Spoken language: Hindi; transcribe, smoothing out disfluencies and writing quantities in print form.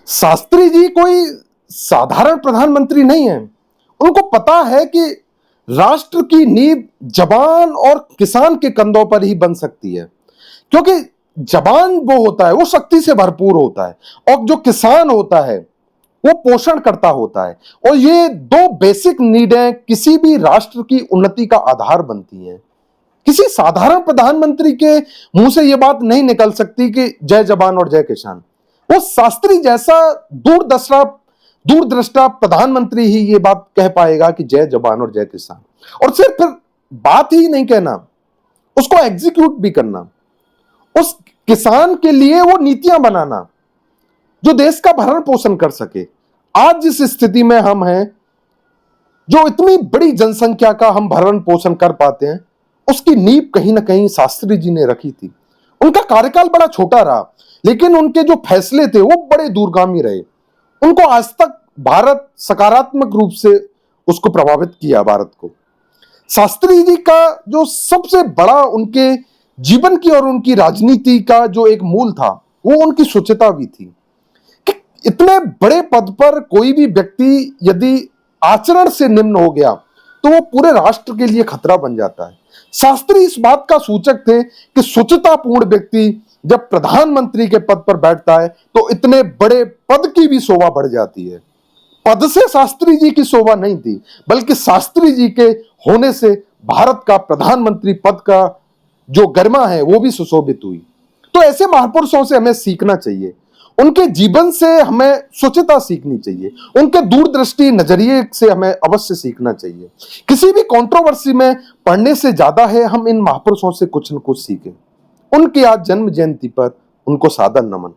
शास्त्री जी कोई साधारण प्रधानमंत्री नहीं है। उनको पता है कि राष्ट्र की नींव जवान और किसान के कंधों पर ही बन सकती है, क्योंकि जवान वो होता है वो शक्ति से भरपूर होता है और जो किसान होता है वो पोषण करता होता है, और ये दो बेसिक नीडें किसी भी राष्ट्र की उन्नति का आधार बनती हैं। किसी साधारण प्रधानमंत्री के मुंह से यह बात नहीं निकल सकती कि जय जवान और जय किसान। वो शास्त्री जैसा दूरदृष्टा प्रधानमंत्री ही ये बात कह पाएगा कि जय जवान और जय किसान। और सिर्फ फिर बात ही नहीं कहना, उसको एग्जीक्यूट भी करना, उस किसान के लिए वो नीतियां बनाना जो देश का भरण पोषण कर सके। आज जिस स्थिति में हम हैं, जो इतनी बड़ी जनसंख्या का हम भरण पोषण कर पाते हैं, उसकी नींव कहीं ना कहीं शास्त्री जी ने रखी थी। उनका कार्यकाल बड़ा छोटा रहा, लेकिन उनके जो फैसले थे वो बड़े दूरगामी रहे। उनको आज तक भारत सकारात्मक रूप से उसको प्रभावित किया, भारत को। शास्त्री जी का जो सबसे बड़ा उनके जीवन की और उनकी राजनीति का जो एक मूल था, वो उनकी शुचिता भी थी कि इतने बड़े पद पर कोई भी व्यक्ति यदि आचरण से निम्न हो गया तो वो पूरे राष्ट्र के लिए खतरा बन जाता है। शास्त्री इस बात का सूचक थे कि शुचितापूर्ण व्यक्ति जब प्रधानमंत्री के पद पर बैठता है तो इतने बड़े पद की भी शोभा बढ़ जाती है। पद से शास्त्री जी की शोभा नहीं थी, बल्कि शास्त्री जी के होने से भारत का प्रधानमंत्री पद का जो गरिमा है वो भी सुशोभित हुई। तो ऐसे महापुरुषों से हमें सीखना चाहिए, उनके जीवन से हमें स्वच्छता सीखनी चाहिए, उनके दूरदृष्टि नजरिए से हमें अवश्य सीखना चाहिए। किसी भी कंट्रोवर्सी में पढ़ने से ज्यादा है हम इन महापुरुषों से कुछ न कुछ सीखें। उनकी आज जन्म जयंती पर उनको सादर नमन।